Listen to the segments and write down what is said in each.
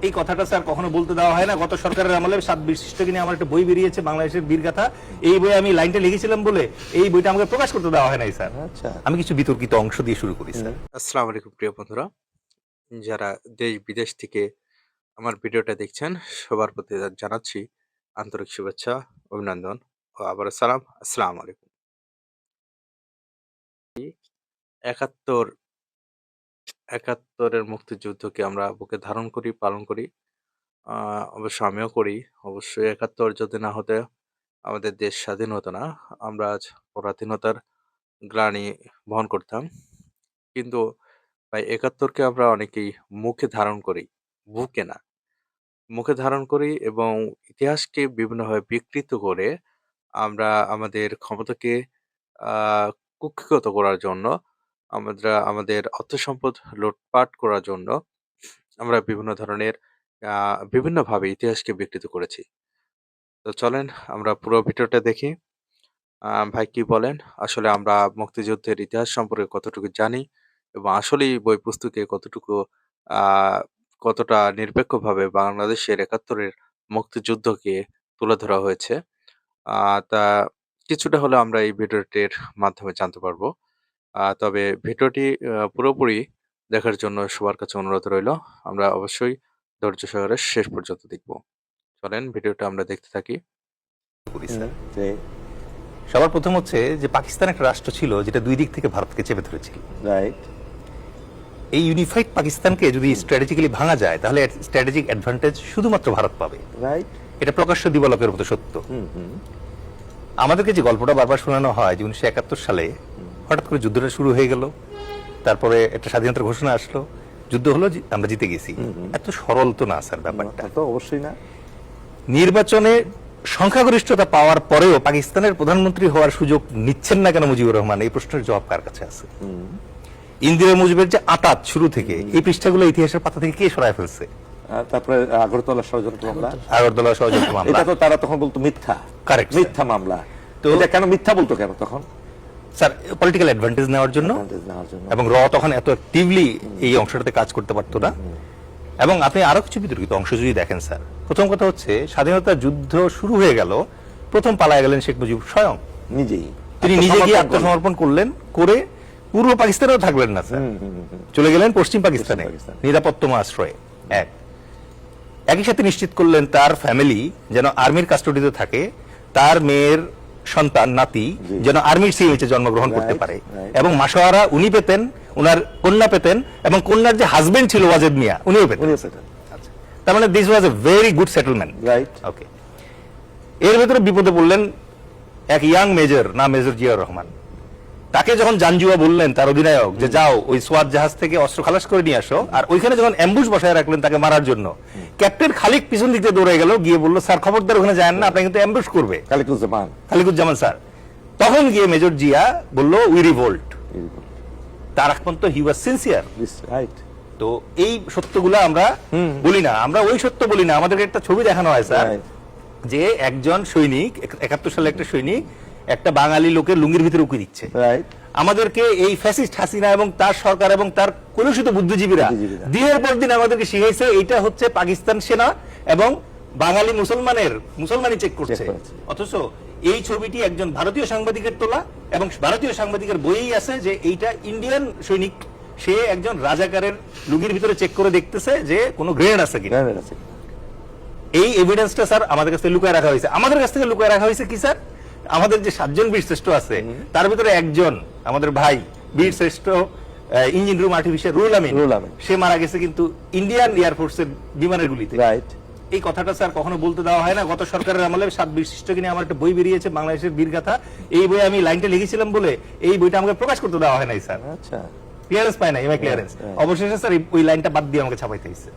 এই কথাটা স্যার কখনো বলতে দেওয়া হয় না। গত সরকারের আমলে 7 বিশিষ্টকে নিয়ে আমার একটা বই বেরিয়েছে, বাংলাদেশের বীরগাথা। এই বই আমি লাইনটা লিখেছিলাম বলে এই বইটা আমাকে প্রকাশ করতে দেওয়া হয় নাই স্যার। আচ্ছা, আমি কিছু বিতর্কিত অংশ দিয়ে শুরু করি স্যার। আসসালামু আলাইকুম প্রিয় বন্ধুরা, যারা দেশ বিদেশ থেকে আমার ভিডিওটা দেখছেন সবার প্রতি জানাচ্ছি আন্তরিক শুভেচ্ছা, অভিনন্দন ও আবার সালাম। আসসালামু আলাইকুম। 71 71-এর মুক্তিযুদ্ধকে আমরা বুকে ধারণ করি, পালন করি। অবশ্য আমিও করি। অবশ্যই 71 যদি না হতে আমাদের দেশ স্বাধীন হতো না। আমরা আজ পরাধীনতার গ্লানি বহন করতাম। কিন্তু ভাই 71-কে আমরা অনেকেই মুখে ধারণ করি, বুকে না। মুখে ধারণ করি এবং ইতিহাসকে বিভিন্নভাবে বিকৃত করে আমরা আমাদের ক্ষমতাকে আহ, কুক্ষিগত করার জন্য, আমরা আমাদের অর্থ সম্পদ লুটপাট করার জন্য আমরা বিভিন্ন ধরনের বিভিন্নভাবে ইতিহাসকে বিকৃত করেছি। তো চলেন আমরা পুরো ভিডিওটা দেখি। ভাই কি বলেন, আসলে আমরা মুক্তিযুদ্ধের ইতিহাস সম্পর্কে কতটুকু জানি এবং আসলেই বই পুস্তকে কতটুকু আহ কতটা নিরপেক্ষভাবে বাংলাদেশের 71-এর মুক্তিযুদ্ধকে তুলে ধরা হয়েছে, তা কিছুটা হলেও আমরা এই ভিডিওটির মাধ্যমে জানতে পারবো। তবে ভিডিওটি পুরোপুরি দেখার জন্য সবার কাছে অনুরোধ রইল। আমরা অবশ্যই ধৈর্য সহকারে শেষ পর্যন্ত দেখব। চলেন ভিডিওটা আমরা দেখতে থাকি। করি স্যার। সবার প্রথম হচ্ছে যে পাকিস্তান একটা রাষ্ট্র ছিল যেটা দুই দিক থেকে ভারতকে চেপে ধরেছিল। রাইট। এই ইউনিফাইড পাকিস্তানকে যদি স্ট্র্যাটেজিক্যালি ভাঙা যায় তাহলে স্ট্র্যাটেজিক অ্যাডভান্টেজ শুধুমাত্র ভারত পাবে। রাইট। এটা প্রকাশ্য দিবালোকের মতো সত্য। আমাদেরকে যে গল্পটা বারবার শোনানো হয় যে 1971 সালে হঠাৎ করে যুদ্ধটা শুরু হয়ে গেল, তারপরে একটা স্বাধীনতার ঘোষণা আসলো, যুদ্ধ হলো, আমরা জিতে গেছি। এত সরল তো না স্যার ব্যাপারটা। তো অবশ্যই না। নির্বাচনে সংখ্যাগরিষ্ঠতা পাওয়ার পরেও পাকিস্তানের প্রধানমন্ত্রী হওয়ার সুযোগ নিচ্ছেন না কেন মুজিবুর রহমান? এই প্রশ্নের জবাব কার কাছে আছে? ইন্দিরা মুজিবের যে আতাত শুরু থেকে, এই পৃষ্ঠাগুলো ইতিহাসের পাতা থেকে কে সরায় ফেলছে? তারপরে আগরতলা ষড়যন্ত্র মামলা, আগরতলা ষড়যন্ত্র মামলা, এটা তো তারা তখন বলতো মিথ্যা। কারেক্ট, মিথ্যা মামলা। তো এটা কেন মিথ্যা বলতো কেন তখন? স্যার পলিটিক্যাল অ্যাডভান্টেজ নেওয়ার জন্য, এবং র তখন এত অ্যাক্টিভলি এই অংশটাতে কাজ করতে পারতো না। এবং আপনি আরো কিছু বিতর্কিত অংশ যদি দেখেন স্যার, প্রথম কথা হচ্ছে স্বাধীনতা যুদ্ধ শুরু হয়ে গেল, প্রথম পালায় গেলেন শেখ মুজিব স্বয়ং নিজেই। তিনি নিজে গিয়ে আত্মসমর্পণ করলেন, করে পূর্ব পাকিস্তানেও থাকলেন না স্যার, চলে গেলেন পশ্চিম পাকিস্তানে নিরাপত্তম আশ্রয়ে। একই সাথে নিশ্চিত করলেন তার ফ্যামিলি যেন আর্মির কাস্টডিতে থাকে, তার মেয়ের সন্তান নাতি যেন আর্মির সিএইচে জন্মগ্রহণ করতে পারে, এবং মাসোয়ারা উনি পেতেন, উনার কন্যা পেতেন, এবং কন্যার যে হাজবেন্ড ছিল ওয়াজেদ মিয়া উনিও পেতেন। তার মানে this was a very good settlement. Right, okay. এর ভেতরে বিপদে পড়লেন এক ইয়াং মেজর, নাম মেজর জিয়াউর রহমান। তাকে যখন জানজুয়া বললেন তার অধিনায়ক যে যাও ওই সোয়াত জাহাজ থেকে অস্ত্র খালাস করে নিয়ে আসো, আর ওইখানে যখন অ্যাম্বুশ বসায় রাখলেন তাকে মারার জন্য, ক্যাপ্টেন খালিক পিছন দিকে দৌড়ে গেল, গিয়ে বলল স্যার খবরদার ওখানে যান না, আপনাকে কিন্তু অ্যাম্বুশ করবে খালিকুজ্জামান স্যার। তখন গিয়ে মেজর জিয়া বলল উই রিভোল্ট। তার এখন তো হি ওয়াজ সিনসিয়ার। রাইট। তো এই সত্যগুলো আমরা বলি না, আমরা ওই সত্য বলি না, আমাদেরকে একটা ছবি দেখানো হয় স্যার যে একজন সৈনিক, 71 সালে একটা সৈনিক একটা বাঙালি লোকের লুঙ্গির ভিতরে উকি দিচ্ছে। আমাদেরকে এই ফ্যাসিস্ট হাসিনা এবং তার সরকার এবং তার কলুষিত বুদ্ধিজীবীরা দিনের পর দিন আমাদেরকে শিখাইছে এইটা হচ্ছে পাকিস্তান সেনা এবং বাঙালি মুসলমানই চেক করছে। অথচ এই ছবিটি একজন ভারতীয় সাংবাদিকের তোলা, এবং ভারতীয় সাংবাদিকের বইয়েই আছে যে এইটা ইন্ডিয়ান সৈনিক, সে একজন রাজাকারের লুঙ্গির ভিতরে চেক করে দেখতেছে যে কোনো গ্রেনেড আছে কিনা। এই এভিডেন্সটা স্যার আমাদের কাছ থেকে লুকায় রাখা হয়েছে। আমাদের কাছ থেকে লুকায় রাখা হয়েছে কি স্যার? আমাদের যে 7 জন বীর শ্রেষ্ঠ আছে তার ভিতরে একজন আমাদের ভাই বীর শ্রেষ্ঠ engine room artificial Ruhul Amin, সে মারা গেছে কিন্তু ইন্ডিয়ান এয়ারফোর্সের বিমানের গুলিতে। রাইট। এই কথাটা স্যার কখনো বলতে দেওয়া হয় না। গত সরকারের আমলে 7 বিশিষ্টকে নিয়ে আমার একটা বই বেরিয়েছে, বাংলাদেশের বীরগাথা। এই বই আমি লাইনটা লিখেছিলাম বলে এই বইটা আমাকে প্রকাশ করতে দেওয়া হয় নাই স্যার। আচ্ছা, ক্লিয়ারেন্স পাই না, এমআই ক্লিয়ারেন্স। অবশেষে স্যার ওই লাইনটা বাদ দিয়ে আমাকে ছাপাইতে হয়েছে।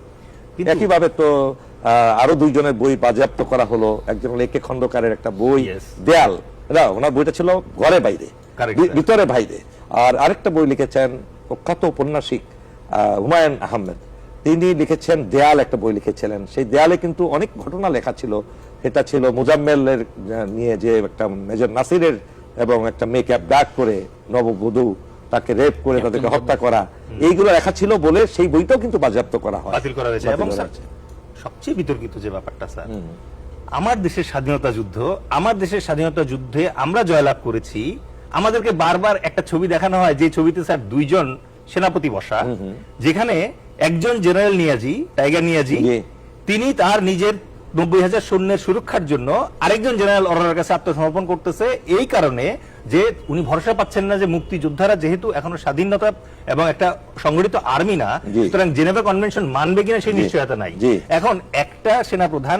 একইভাবে তো আরো 2 জনের বই বাজেয়াপ্ত করা হলো। একজন হলো একে খন্দকারের একটা বই দেয়াল, ওনার বইটা ছিল ঘরে বাইরে, ভিতরে বাইরে। আর আরেকটা বই লিখেছেন প্রখ্যাত ঔপন্যাসিক হুমায়ুন আহমেদ, তিনি লিখেছেন দেয়াল, একটা বই লিখেছিলেন। সেই দেয়ালে কিন্তু অনেক ঘটনা লেখা ছিল। এটা ছিল মুজাম্মেলের নিয়ে, যে একটা মেজর নাসিরের এবং একটা মেয়েকে ব্যাক করে নববধূ তাকে রেপ করে তাদেরকে হত্যা করা, এইগুলো লেখা ছিল বলে সেই বইটাও কিন্তু বাজেয়াপ্ত করা হয়, বাতিল করা হয়েছে। এবং সবচেয়ে বিতর্কিত যে ব্যাপারটা স্যার, আমার দেশের স্বাধীনতা যুদ্ধে আমরা জয়লাভ করেছি, আমাদেরকে বারবার একটা ছবি দেখানো হয় যে ছবিতে স্যার দুইজন সেনাপতি বসা, যেখানে একজন জেনারেল নিয়াজি, টাইগার নিয়াজি, তিনি তার নিজের 90,000 সৈন্যের সুরক্ষার জন্য আরেকজন জেনারেল অরোরার কাছে আত্মসমর্পণ করতেছে, এই কারণে যে উনি ভরসা পাচ্ছেন না যে মুক্তিযোদ্ধারা যেহেতু এখনো স্বাধীনতা এবং একটা সংগঠিত আর্মি না, সুতরাং জেনেভা কনভেনশন মানবে কিনা সেই নিশ্চয়তা নাই। এখন একটা সেনা প্রধান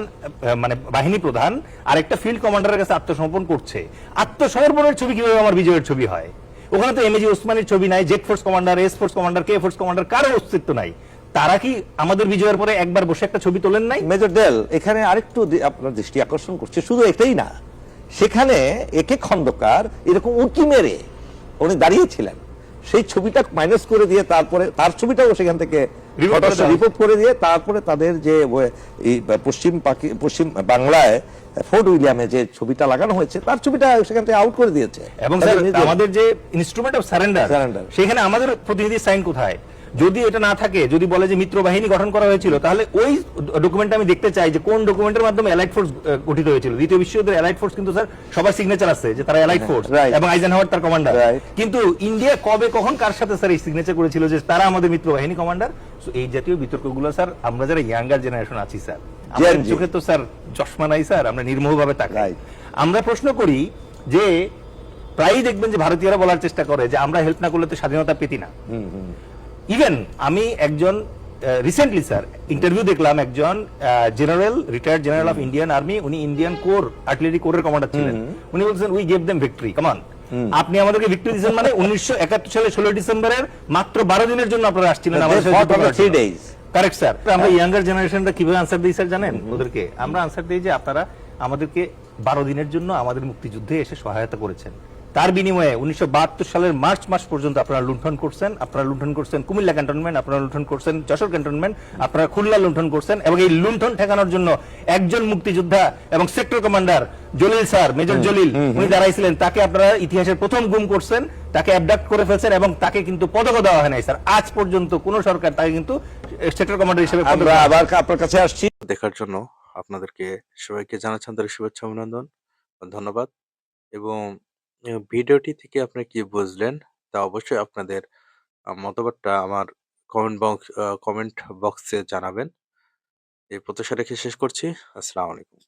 মানে বাহিনী প্রধান আরেকটা ফিল্ড কমান্ডারের কাছে আত্মসমর্পণ করছে, আত্মসমর্পণের ছবি কিভাবে আমার বিজয়ের ছবি হয়? ওখানে তো এমএজি ওসমানীর ছবি নাই, Z force commander, S force commander, K force commander, কারো অস্তিত্ব নাই। তারা কি আমাদের বিজয়ের পরে একবার বসে একটা ছবি তোলেন নাই? মেজর দেল, এখানে আরেকটু আপনার দৃষ্টি আকর্ষণ করছে, শুধু এটাই না, সেখানে একে খন্দকার এরকম উঁকি মেরে উনি দাঁড়িয়েছিলেন, সেই ছবিটা মাইনাস করে দিয়ে তারপরে তার ছবিটাও সেখান থেকে রিপোর্ট করে দিয়ে তারপরে তাদের যে পশ্চিম বাংলায় ফোর্ট উইলিয়ামে যে ছবিটা লাগানো হয়েছে তার ছবিটা সেখান থেকে আউট করে দিয়েছে। এবং আমাদের যে ইনস্ট্রুমেন্ট অফ সারেন্ডার, সেখানে আমাদের প্রতিনিধি সাইন কোথায়? যদি এটা না থাকে, যদি বলে যে মিত্র বাহিনী গঠন করা হয়েছিল, তাহলে ওই ডকুমেন্ট আমি দেখতে চাই যে কোন ডকুমেন্টের মাধ্যমে অ্যালাইড ফোর্স গঠিত হয়েছিল। দ্বিতীয় বিশ্বযুদ্ধের অ্যালাইড ফোর্স কিন্তু স্যার সবার সিগনেচার আছে যে তারা অ্যালাইড ফোর্স, এবং আইজেনহাওয়ার তার কমান্ডার। কিন্তু ইন্ডিয়া কবে কখন কার সাথে স্যার এই সিগনেচার করেছিল যে তারা আমাদের মিত্র বাহিনী কমান্ডার? এই জাতীয় বিতর্কগুলো স্যার আমরা যারা ইয়াঙ্গার জেনারেশন আছি স্যার, আমাদের চোখে তো স্যার চশমা নাই স্যার, আমরা নির্মোহভাবে তাকাই। আমরা প্রশ্ন করি যে প্রায়ই দেখবেন যে ভারতীয়রা বলার চেষ্টা করে যে আমরা হেল্প না করলে তো স্বাধীনতা পেতি না। ইভেন আমি একজন রিসেন্টলি স্যার ইন্টারভিউ দেখলাম, একজন general, retired general of Indian army, উনি ইন্ডিয়ান কোর আর্টিলারি কোরের কমান্ডার ছিলেন। উনি বলছেন we gave them victory, come on, আপনি আমাদেরকে ভিক্টরি দিয়েছেন মানে 1971 সালে 16 ডিসেম্বরের মাত্র 12 দিনের জন্য আপনারা আসছিলেন আমাদের সাথে। Correct sir. আমরা ইয়াঙ্গার জেনারেশনটা কিভাবে আনসার দিই স্যার জানেন? ওদেরকে আমরা আনসার দিই যে আপনারা আমাদেরকে 12 দিনের জন্য আমাদের মুক্তিযুদ্ধে এসে সহায়তা করেছেন, তার বিনিময়ে 1972 সালের মার্চ মাস পর্যন্ত আপনারা লুণ্ঠন করছেন কুমিল্লা ক্যান্টনমেন্ট, আপনারা লুণ্ঠন করছেন যশোর ক্যান্টনমেন্ট, আপনারা খুলনা লুণ্ঠন করছেন, এবং এই লুণ্ঠন ঠেকানোর জন্য একজন মুক্তিযোদ্ধা এবং sector commander Jalil sir, major Jalil, উনি দাঁড়াইছিলেন, তাকে আপনারা ইতিহাসের প্রথম গুম করছেন, তাকে অ্যাবডাক্ট করে ফেলছেন, এবং তাকে কিন্তু পদকও দেওয়া হয় নাই স্যার। আজ পর্যন্ত কোন সরকার তাকে কিন্তু সেক্টর কমান্ডার হিসেবে। আমরা আবার আপনার কাছে আসছি দেখার জন্য। আপনাদেরকে সবাইকে জানাচ্ছি আন্তরিক শুভেচ্ছা, অভিনন্দন, ধন্যবাদ। এবং ভিডিওটি থেকে আপনি কি বুঝলেন তা অবশ্যই আপনাদের মতামতটা আমার কমেন্ট বক্সে জানাবেন। এই প্রত্যাশা রেখে শেষ করছি। আসসালামু আলাইকুম।